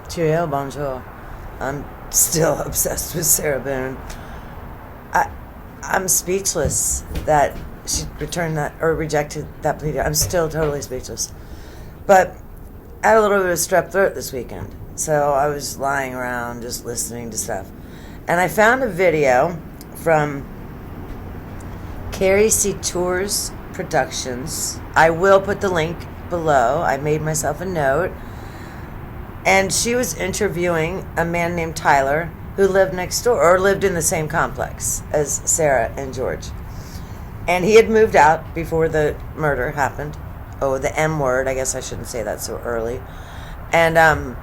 Cheerio, bonjour. I'm still obsessed with Sarah Boone. I'm speechless that she returned that or rejected that plea. I'm still totally speechless. But I had a little bit of strep throat this weekend, so I was lying around just listening to stuff. And I found a video from Carrie C. Tours Productions. I will put the link below. I made myself a note. And she was interviewing a man named Tyler who lived next door, or lived in the same complex as Sarah and George. And he had moved out before the murder happened. Oh, the M word. I guess I shouldn't say that so early. And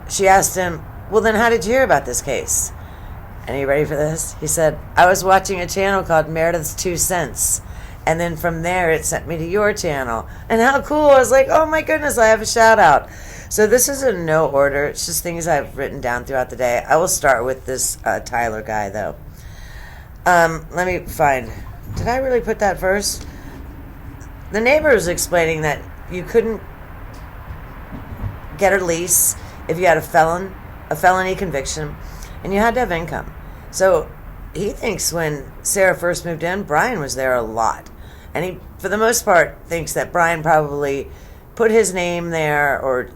she asked him, well, then how did you hear about this case? And are you ready for this? He said, I was watching a channel called Meredith's 2 Cents. And then from there, it sent me to your channel. And how cool. I was like, oh my goodness, I have a shout out. So this is in no order. It's just things I've written down throughout the day. I will start with this Tyler guy, though. Let me find. Did I really put that first? The neighbor was explaining that you couldn't get a lease if you had a felony conviction, and you had to have income. So he thinks when Sarah first moved in, Brian was there a lot. And he, for the most part, thinks that Brian probably put his name there or,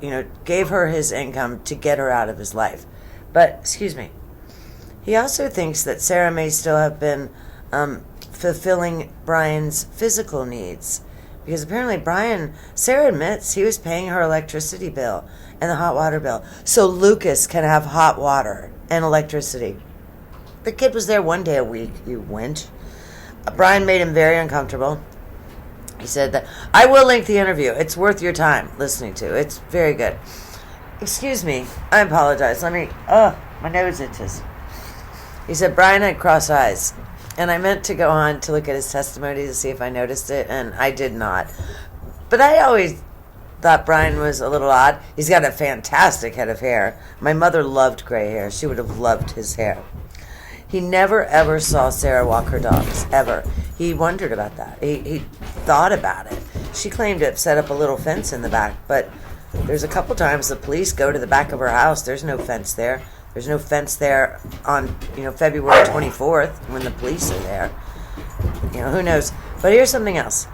gave her his income to get her out of his life. But, excuse me, he also thinks that Sarah may still have been fulfilling Brian's physical needs. Because apparently Sarah admits he was paying her electricity bill and the hot water bill. So Lucas can have hot water and electricity. The kid was there one day a week, you wench. Brian made him very uncomfortable. He said that, I will link the interview. It's worth your time listening to. It's very good. Excuse me. I apologize. My nose itches. He said Brian had cross eyes. And I meant to go on to look at his testimony to see if I noticed it, and I did not. But I always thought Brian was a little odd. He's got a fantastic head of hair. My mother loved gray hair. She would have loved his hair. He never, ever saw Sarah walk her dogs, ever. He wondered about that. He thought about it. She claimed to have set up a little fence in the back, but there's a couple times the police go to the back of her house. There's no fence there. There's no fence there on, February 24th when the police are there. Who knows? But here's something else.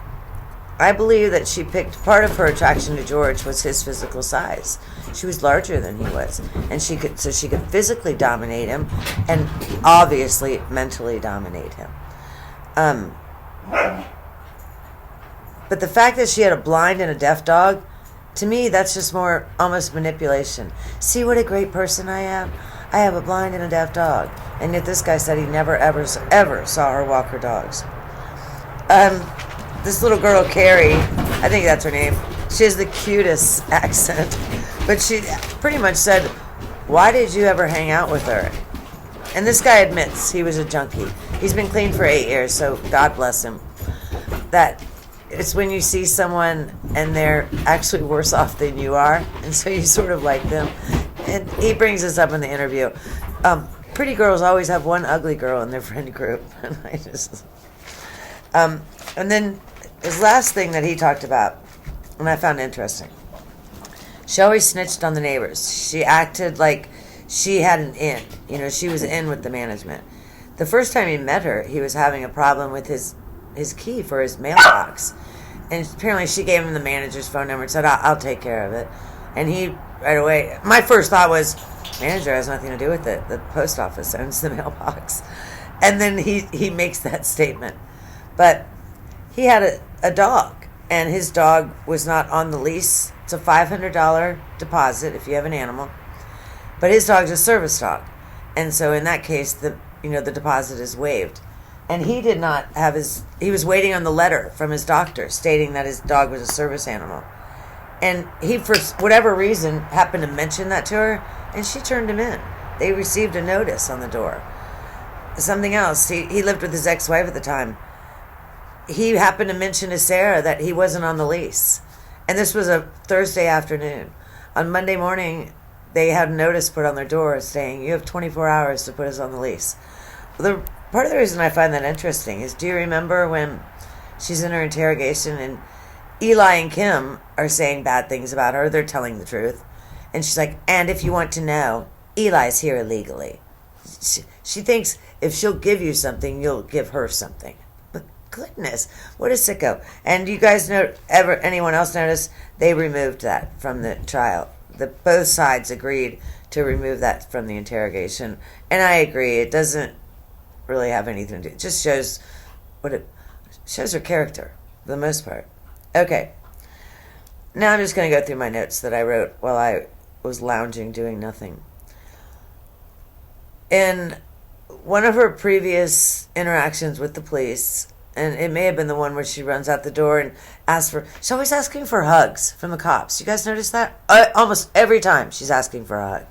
I believe that she picked part of her attraction to George was his physical size. She was larger than he was, and she could physically dominate him, and obviously mentally dominate him. But the fact that she had a blind and a deaf dog, to me, that's just more almost manipulation. See what a great person I am? I have a blind and a deaf dog. And yet this guy said he never, ever saw her walk her dogs. This little girl, Carrie, I think that's her name, she has the cutest accent. But she pretty much said, why did you ever hang out with her? And this guy admits he was a junkie. He's been clean for 8 years, so God bless him. That it's when you see someone and they're actually worse off than you are, and so you sort of like them. And he brings this up in the interview. Pretty girls always have one ugly girl in their friend group. And I just... and then his last thing that he talked about, and I found interesting. She always snitched on the neighbors. She acted like she had an in. She was in with the management. The first time he met her, he was having a problem with his key for his mailbox. And apparently she gave him the manager's phone number and said, I'll take care of it. And he, right away, my first thought was, manager has nothing to do with it. The post office owns the mailbox. And then he makes that statement. But he had a dog, and his dog was not on the lease. It's a $500 deposit if you have an animal. But his dog's a service dog. And so in that case, the deposit is waived. And he did not have he was waiting on the letter from his doctor stating that his dog was a service animal. And he, for whatever reason, happened to mention that to her, and she turned him in. They received a notice on the door. Something else, he lived with his ex-wife at the time. He happened to mention to Sarah that he wasn't on the lease. And this was a Thursday afternoon. On Monday morning, they had a notice put on their door saying, you have 24 hours to put us on the lease. Well, part of the reason I find that interesting is, do you remember when she's in her interrogation and Eli and Kim are saying bad things about her? They're telling the truth. And she's like, and if you want to know, Eli's here illegally. She thinks if she'll give you something, you'll give her something. But goodness, what a sicko. And you guys know, anyone else notice, they removed that from the trial. Both sides agreed to remove that from the interrogation. And I agree, it doesn't really have anything to do. It just shows her character, for the most part. Okay. Now I'm just going to go through my notes that I wrote while I was lounging doing nothing. In one of her previous interactions with the police, and it may have been the one where she runs out the door and she's always asking for hugs from the cops. You guys notice that? Almost every time she's asking for a hug.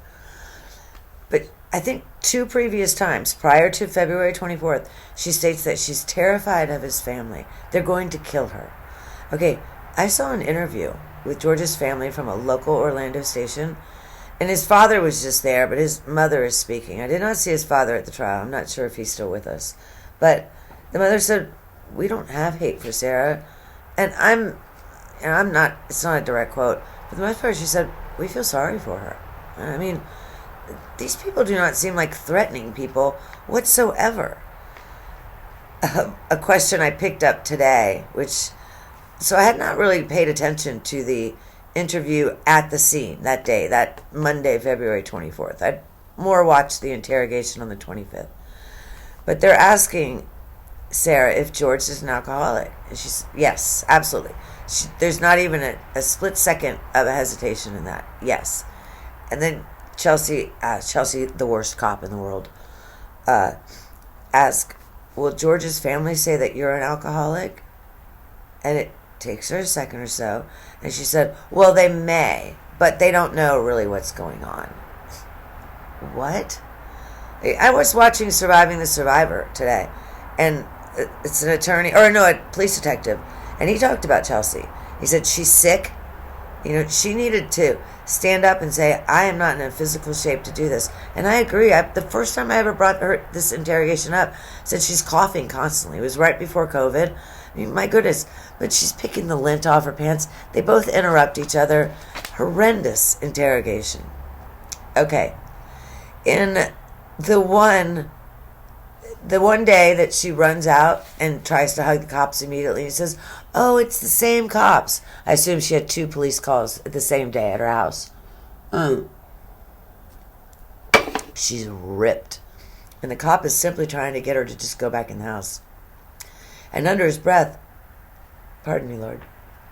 But I think 2 previous times, prior to February 24th, she states that she's terrified of his family. They're going to kill her. Okay, I saw an interview with George's family from a local Orlando station, and his father was just there, but his mother is speaking. I did not see his father at the trial. I'm not sure if he's still with us. But the mother said, we don't have hate for Sarah. And I'm not, it's not a direct quote, but the most part she said, we feel sorry for her. I mean, these people do not seem like threatening people whatsoever. A question I picked up today, so I had not really paid attention to the interview at the scene that day, that Monday, February 24th. I'd more watched the interrogation on the 25th. But they're asking Sarah if George is an alcoholic. And she's, yes, absolutely. There's not even a split second of a hesitation in that. Yes. And then Chelsea, the worst cop in the world, asked, will George's family say that you're an alcoholic? And it takes her a second or so, and she said, well, they may, but they don't know really what's going on. What? I was watching Surviving the Survivor today, and it's an attorney, a police detective, and he talked about Chelsea. He said she's sick. She needed to stand up and say, I am not in a physical shape to do this. And I agree. The first time I ever brought this interrogation up, said she's coughing constantly. It was right before COVID. I mean, my goodness. But she's picking the lint off her pants. They both interrupt each other. Horrendous interrogation. Okay. In the one day that she runs out and tries to hug the cops immediately, he says, oh, it's the same cops. I assume she had 2 police calls the same day at her house. She's ripped. And the cop is simply trying to get her to just go back in the house. And under his breath, pardon me, Lord,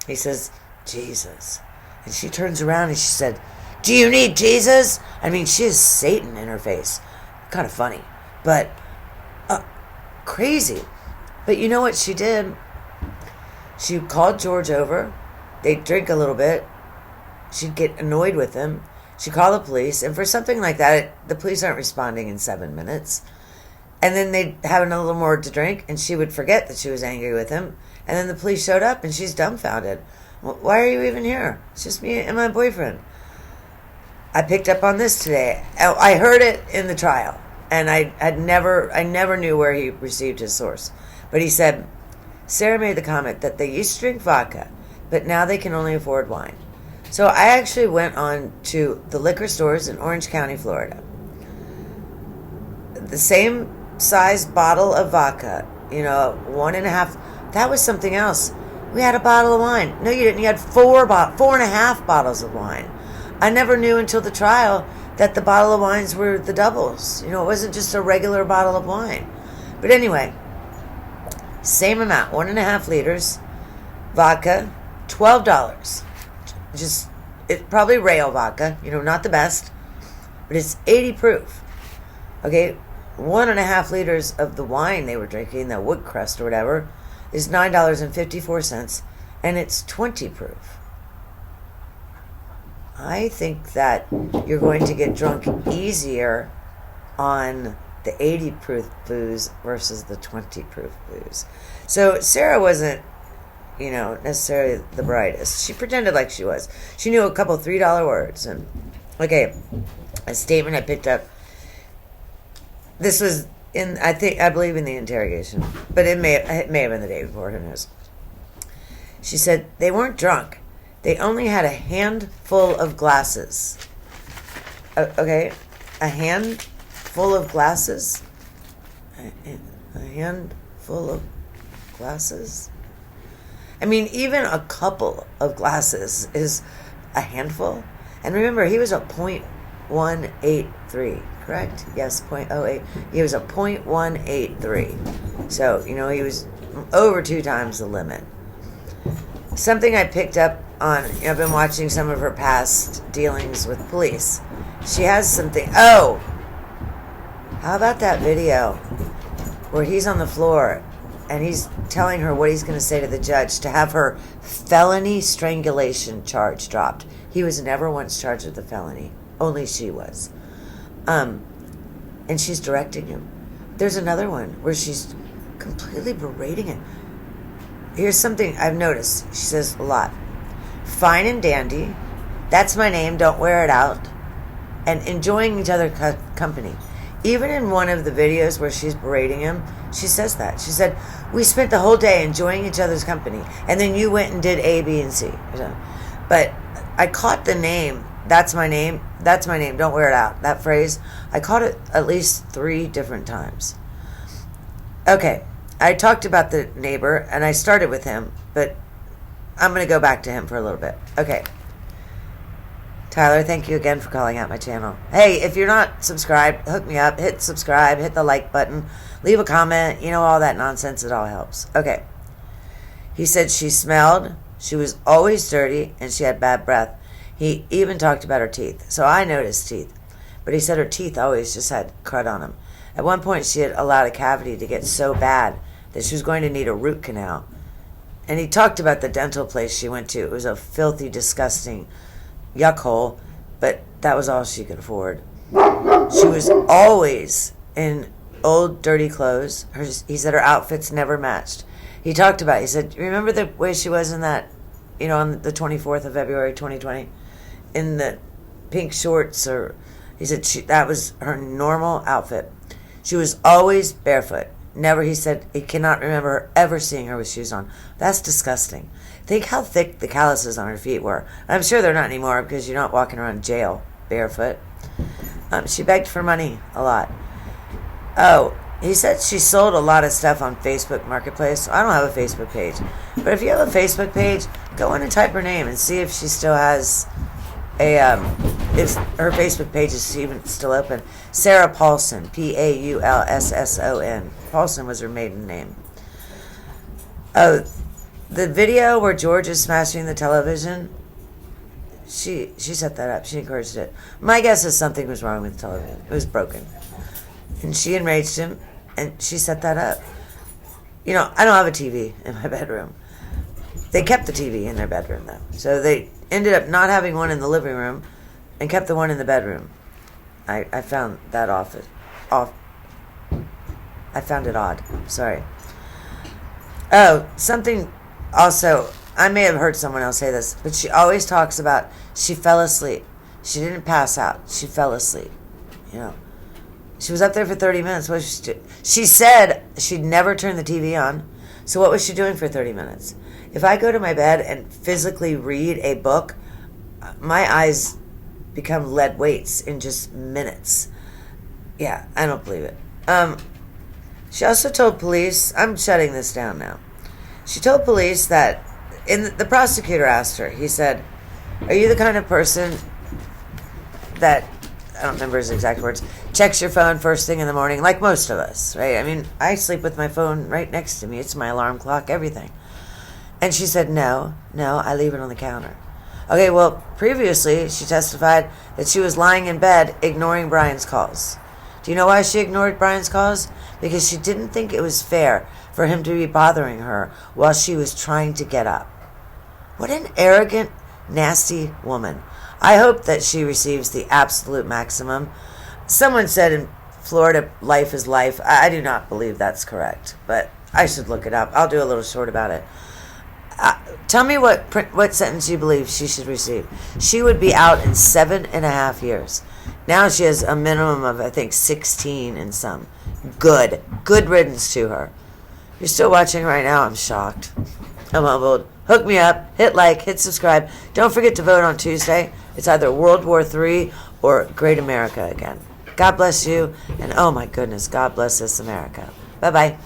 he says, Jesus. And she turns around and she said, do you need Jesus? I mean, she has Satan in her face. Kind of funny, but crazy. But you know what she did? She called George over. They'd drink a little bit. She'd get annoyed with him. She'd call the police. And for something like that, the police aren't responding in 7 minutes. And then they'd have a little more to drink, and she would forget that she was angry with him. And then the police showed up, and she's dumbfounded. Why are you even here? It's just me and my boyfriend. I picked up on this today. I heard it in the trial, and I never knew where he received his source. But he said, Sarah made the comment that they used to drink vodka, but now they can only afford wine. So I actually went on to the liquor stores in Orange County, Florida. The same size bottle of vodka, 1.5. That was something else. We had a bottle of wine. No, you didn't. You had 4.5 bottles of wine. I never knew until the trial that the bottle of wines were the doubles. It wasn't just a regular bottle of wine. But anyway, same amount, 1.5 liters, vodka, $12. It's probably rail vodka, not the best, but it's 80 proof. Okay, 1.5 liters of the wine they were drinking, the wood crest or whatever, is $9.54, and it's 20 proof. I think that you're going to get drunk easier on the 80 proof booze versus the 20 proof booze. So Sarah wasn't, necessarily the brightest. She pretended like she was. She knew a couple $3 words. And okay, a statement I picked up. This was I believe in the interrogation, but it may have been the day before. Who knows? She said they weren't drunk. They only had a handful of glasses. Okay, a handful of glasses. A handful of glasses. I mean, even a couple of glasses is a handful. And remember, he was a .183, correct? Yes, .08. He was a .183. So, he was over 2 times the limit. Something I picked up on, I've been watching some of her past dealings with police. She has something. Oh! How about that video where he's on the floor and he's telling her what he's going to say to the judge to have her felony strangulation charge dropped. He was never once charged with a felony. Only she was. And she's directing him. There's another one where she's completely berating him. Here's something I've noticed. She says a lot. Fine and dandy. That's my name. Don't wear it out. And enjoying each other's company. Even in one of the videos where she's berating him, she says that. She said, we spent the whole day enjoying each other's company, and then you went and did A, B, and C. But I caught the name, that's my name, don't wear it out, that phrase. I caught it at least 3 different times. Okay, I talked about the neighbor, and I started with him, but I'm going to go back to him for a little bit. Okay. Tyler, thank you again for calling out my channel. Hey, if you're not subscribed, hook me up. Hit subscribe. Hit the like button. Leave a comment. All that nonsense. It all helps. Okay. He said she smelled. She was always dirty. And she had bad breath. He even talked about her teeth. So I noticed teeth. But he said her teeth always just had crud on them. At one point, she had allowed a cavity to get so bad that she was going to need a root canal. And he talked about the dental place she went to. It was a filthy, disgusting yuck hole, but that was all she could afford. She was always in old, dirty clothes. He said her outfits never matched. He talked about it. He said, remember the way she was in that, on the 24th of February, 2020? In the pink shorts, or he said that was her normal outfit. She was always barefoot. Never, he said, he cannot remember her ever seeing her with shoes on. That's disgusting. Think how thick the calluses on her feet were. I'm sure they're not anymore because you're not walking around jail barefoot. She begged for money a lot. Oh, he said she sold a lot of stuff on Facebook Marketplace. I don't have a Facebook page. But if you have a Facebook page, go in and type her name and see if she still has if her Facebook page is even still open. Sarah Paulson, Paulsson. Paulson was her maiden name. Oh, the video where George is smashing the television, she set that up. She encouraged it. My guess is something was wrong with the television. It was broken. And she enraged him, and she set that up. I don't have a TV in my bedroom. They kept the TV in their bedroom, though. So they ended up not having one in the living room and kept the one in the bedroom. I found that off. I found it odd. Sorry. Oh, something also, I may have heard someone else say this, but she always talks about she fell asleep. She didn't pass out. She fell asleep. She was up there for 30 minutes. What was she doing? She said she'd never turn the TV on. So what was she doing for 30 minutes? If I go to my bed and physically read a book, my eyes become lead weights in just minutes. Yeah, I don't believe it. She also told police, I'm shutting this down now. She told police that, the prosecutor asked her, he said, are you the kind of person that, I don't remember his exact words, checks your phone first thing in the morning, like most of us, right? I mean, I sleep with my phone right next to me. It's my alarm clock, everything. And she said, no, I leave it on the counter. Okay, well, previously, she testified that she was lying in bed ignoring Brian's calls. Do you know why she ignored Brian's calls? Because she didn't think it was fair for him to be bothering her while she was trying to get up. What an arrogant, nasty woman. I hope that she receives the absolute maximum. Someone said in Florida, life is life. I do not believe that's correct, but I should look it up. I'll do a little short about it. Tell me what sentence you believe she should receive. She would be out in 7.5 years. Now she has a minimum of, I think, 16 and some. Good riddance to her. If you're still watching right now, I'm shocked. I'm humbled. Hook me up. Hit like. Hit subscribe. Don't forget to vote on Tuesday. It's either World War III or great America again. God bless you, and oh my goodness, God bless this America. Bye-bye.